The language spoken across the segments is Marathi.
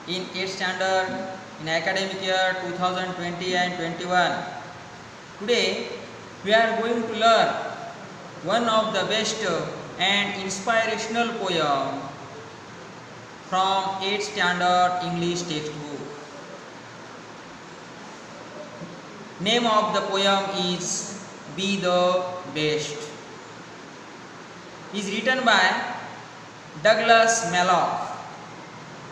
in 8th standard in academic year 2020 and 21. Today we are going to learn one of the best and inspirational poem from 8th standard English textbook. Name of the poem is Be the Best. It is written by Douglas Malloch.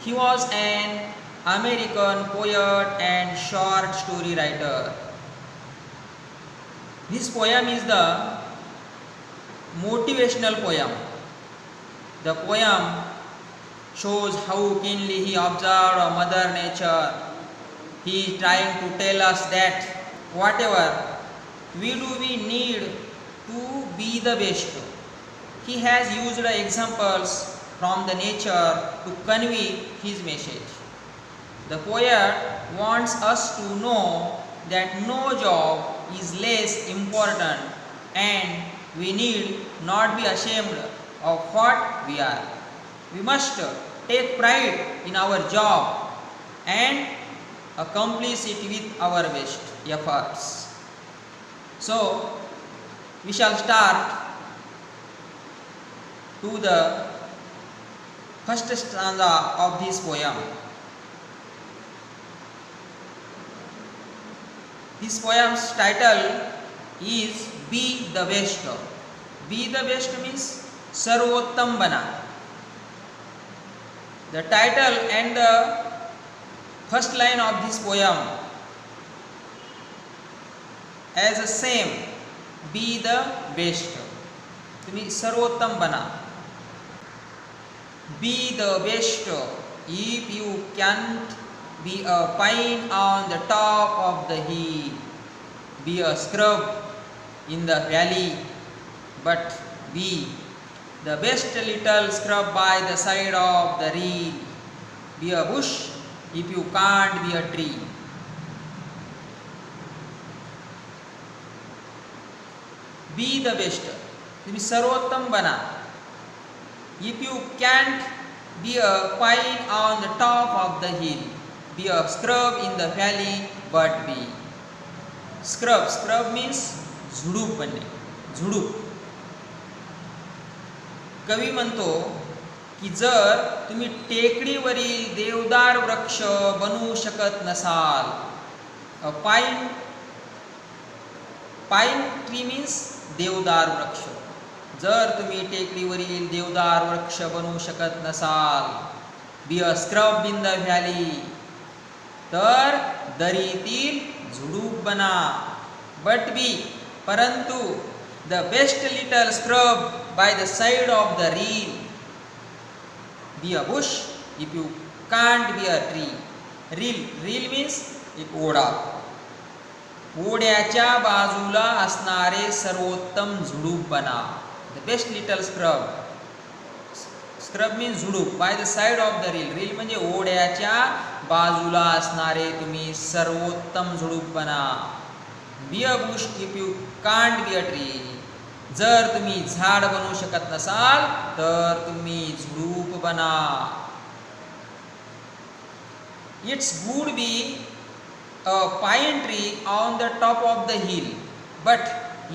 He was an American poet and short story writer. This poem is the motivational poem. The poem shows how keenly he observed Mother Nature. He is trying to tell us that whatever we do, we need to be the best. He has used examples from the nature to convey his message. The poet wants us to know that no job is less important and we need not be ashamed of what we are. We must take pride in our job and accomplish it with our best efforts. So, we shall start to the first stanza of this poem. This poem's title is Be the Best. Be the Best means Sarvottam Bana. The title and the first line of this poem as the same, be the best. तुम्ही सर्वोत्तम बना. Be the best. If you can't be a pine on the top of the hill, be a scrub in the valley, but be the best little scrub by the side of the reel. Be a bush if you can't be a tree. Be the best. तुम्ही सर्वोत्तम बना. If you can't be a pine on the top of the hill, be a scrub in the valley, but be. Scrub. Scrub means झुडूप बनणे. झुडूप. कवी म्हणतो की जर तुम्ही टेकडीवरील देवदार वृक्ष बनू शकत नसाल, पाईन ट्री मीन्स देवदार वृक्ष. जर तुम्ही टेकडीवरील देवदार वृक्ष बनू शकत नसाल, be a scrub in the valley, तर दरीतील झुडूप बना. बट बी, परंतु the best little scrub by the side of the rill. Be a bush if you can't be a tree. Rill means एक ओढा. ओढ्याच्या बाजूला असणारे सर्वोत्तम झुडूप बना. The best little scrub. Scrub means झुडूप. By the side of the rill. Rill म्हणजे ओढ्याच्या बाजूला असणारे तुम्ही सर्वोत्तम झुडूप बना. Be a bush if you can't be a tree. जर तुम्ही झाड बनू शकत नसाल तर तुम्ही झुडूप बना. It's good be a pine tree on the top of the hill, but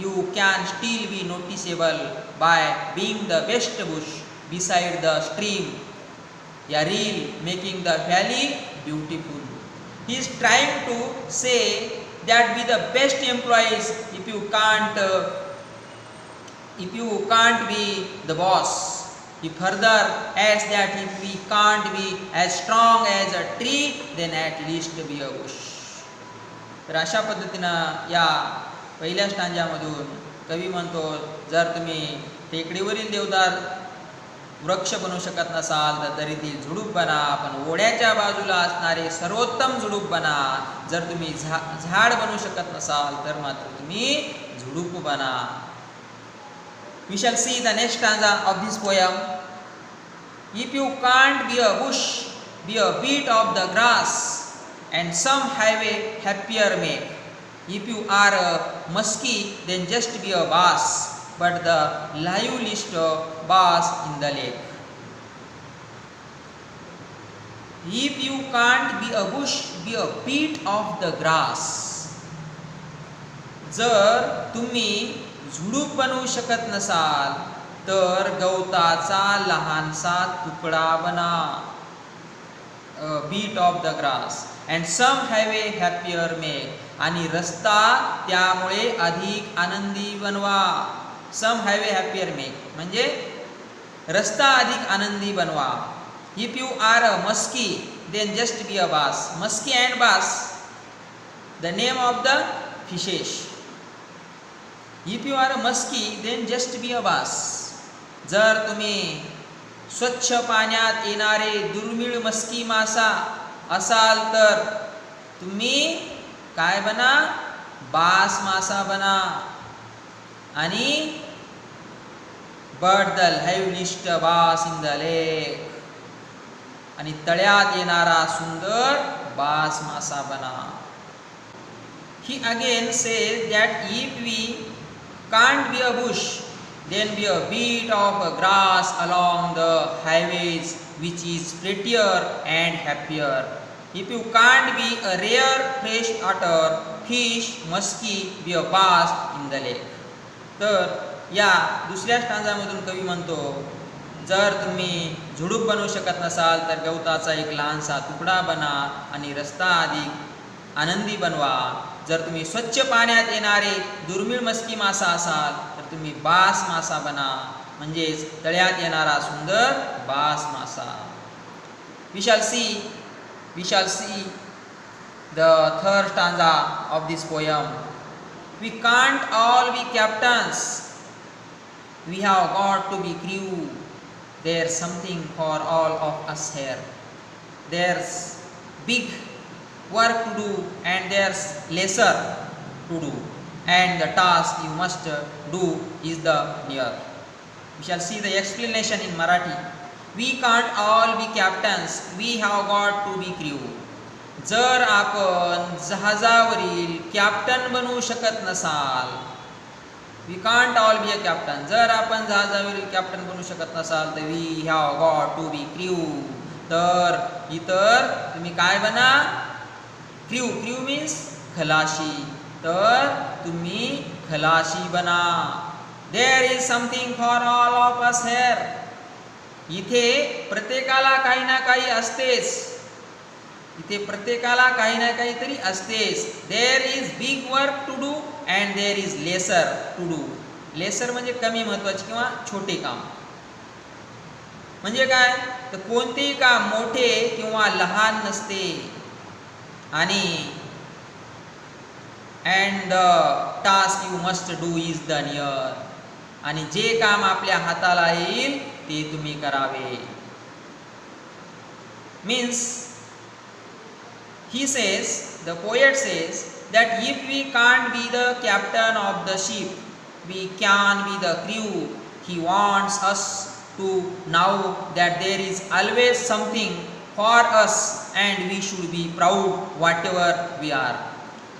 you can still be noticeable by being the best bush beside the stream, a reel making the valley beautiful. He is trying to say that be the best employees if you can't be the boss. He further adds that if we can't be as strong as a tree, then at least be a bush. तर अशा पद्धतीनं या पहिल्या स्टांजामधून कवी म्हणतो, जर तुम्ही टेकडीवरील देवदार वृक्ष बनू शकत नसाल तर दरीतील झुडूप बना, पण ओढ्याच्या बाजूला असणारे सर्वोत्तम झुडूप बना. जर तुम्ही झाड बनू शकत नसाल तर मात्र तुम्ही झुडूप बना. We shall see the next stanza of this poem. If you can't be a bush, be a bit of the grass, and some highway happier make. If you are a muskie, then just be a bass, but the liveliest bass in the lake. If you can't be a bush, be a bit of the grass. जर तुम्ही झुडूप बनवू शकत नसाल तर गवताचा लहानसा तुकडा बना. Bit of the grass. And some highway happier make. आणि रस्ता त्यामुळे अधिक आनंदी बनवा. सम हायवे हॅपियर मेक म्हणजे रस्ता अधिक आनंदी बनवा. If you are a musky then just be a bass. Musky and bass the name of the fishes. If you are a musky then just be a bass. जर तुम्ही स्वच्छ पाण्यात येणारे दुर्मिळ मस्की मासा असाल तर तुम्ही काय बना? बास मासा बना. आणि but the liveliest bass in the lake. आणि तळ्यात येणारा सुंदर बास मासा बना. He again says that if we can't be a bush, then be a bit of grass along the highways, which is prettier and happier. If you can't be a rare fresh water fish, muskie, be a bass in the lake. तर या दुसऱ्या स्टांजामधून कवी म्हणतो, जर तुम्ही झुडूप बनवू शकत नसाल तर गवताचा एक लहानसा तुकडा बना आणि रस्ता अधिक आनंदी बनवा. जर तुम्ही स्वच्छ पाण्यात येणारे दुर्मिळ मस्की मासा असाल तर तुम्ही बास मासा बना, म्हणजेच तळ्यात येणारा सुंदर बास मासा. We shall see the third stanza of this poem. We can't all be captains. We have got to be crew. There's something for all of us here. There's big work to do and there's lesser to do, and the task you must do is the near. We shall see the explanation in Marathi. We can't all be captains. We have got to be crew. जर आपण जहाजावरील कॅप्टन बनवू शकत नसाल, we can't all be a captain. जर आपण जहाजावरील कॅप्टन बनवू शकत नसाल तर we have got to be crew. तर इतर तुम्ही काय बना? क्रू. क्रू मीन्स खलाशी. तर तुम्ही खलाशी बना. There is something for all of us here. इथे प्रत्येकाला काही ना काही असतेच. इथे प्रत्येकाला काही ना काहीतरी असतेच. There is big work to do and there is lesser to do. Lesser म्हणजे कमी महत्वाचे किंवा छोटे काम. म्हणजे काय? तर कोणतेही काम मोठे किंवा लहान नसते. आणि and the task you must do is the near. आणि जे काम आपल्या हाताला येईल ते तुम्ही करावे. Means he says, the poet says that if we can't be the captain of the ship, we can be the crew. He wants us to know that there is always something for us and we should be proud whatever we are.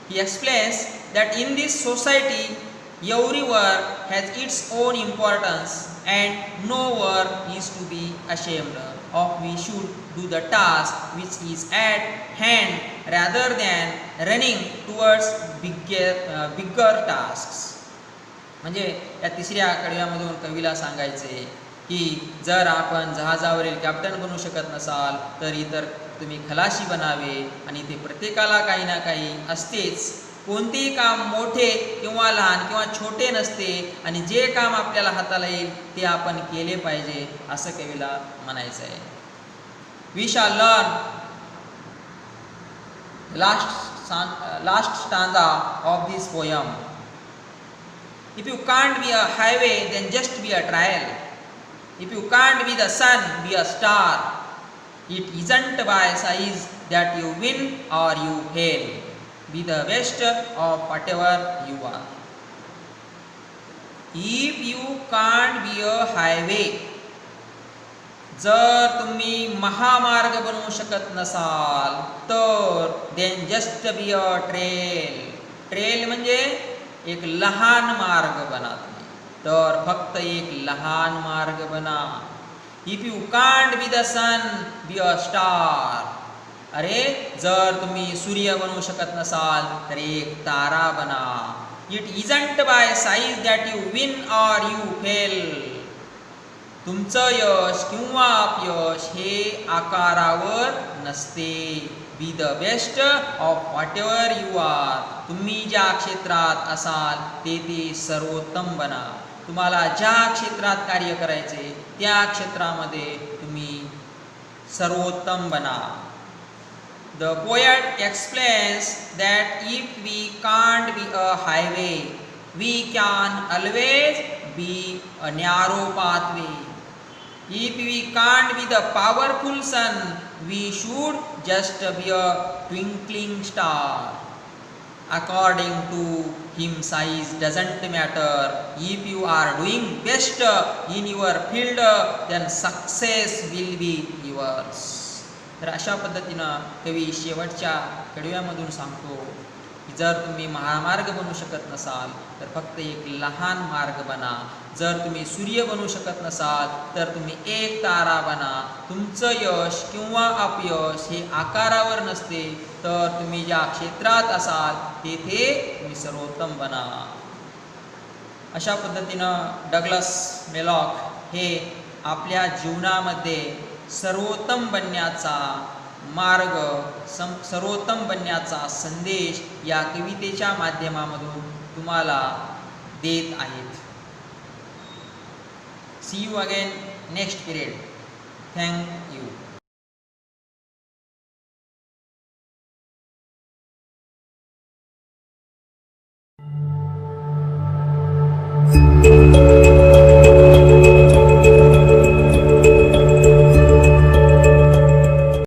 He explains that in this society every work has its own importance and no work is to be ashamed of. We should do the task which is at hand rather than running towards bigger tasks. म्हणजे या तिसऱ्या कडव्यामधून कवीला सांगायचे की जर आपण जहाजावरील कॅप्टन बनू शकत नसाल तर इतर तुम्ही खलाशी बनावे. आणि ते प्रत्येकाला काही ना काही असतेच. कोणतेही काम मोठे किंवा लहान किंवा छोटे नसते. आणि जे काम आपल्याला हाताला येईल ते आपण केले पाहिजे असं कवीला म्हणायचं आहे. We shall learn last stanza of this poem. If you can't be a highway, then just be a trail. If you can't be the sun, be a star. It isn't by size that you win or you fail. Be the best of whatever you are. If you can't be a highway, जर तुम्ही महामार्ग बनवू शकत नसाल तर then just be a trail. Trail म्हणजे एक लहान मार्ग बना तुम्ही. तर फक्त एक लहान मार्ग बना. If you can't be the sun, be a star. अरे जर तुम्ही सूर्य बनवू शकत नसाल तर एक तारा बना. It isn't by size that you win or you fail. तुमचं यश किंवा अपयश हे आकारावर नसते. Be the best of whatever you are. तुम्ही ज्या क्षेत्रात असाल ते सर्वोत्तम बना. तुम्हाला ज्या क्षेत्रात कार्य करायचे त्या क्षेत्रामध्ये तुम्ही सर्वोत्तम बना. The poet explains that if we can't be a highway, we can always be a narrow pathway. If we can't be the powerful sun, we should just be a twinkling star. According to him, size doesn't matter. If you are doing best in your field, then success will be yours. तर अशा पद्धतीनं कवी शेवटच्या कडव्यामधून सांगतो की जर तुम्ही महामार्ग बनू शकत नसाल तर फक्त एक लहान मार्ग बना. जर तुम्ही सूर्य बनू शकत नसाल तर तुम्ही एक तारा बना. तुमचं यश किंवा अपयश हे आकारावर नसते, तर तुम्ही ज्या क्षेत्रात असाल तेथे तुम्ही सर्वोत्तम बना. अशा पद्धतीनं डग्लस मेलॉक हे आपल्या जीवनामध्ये सर्वोत्तम बनण्याचा मार्ग, सर्वोत्तम बनण्याचा संदेश या कवितेच्या माध्यमामधून तुम्हाला देत आहेत. See you again next period. Thank you.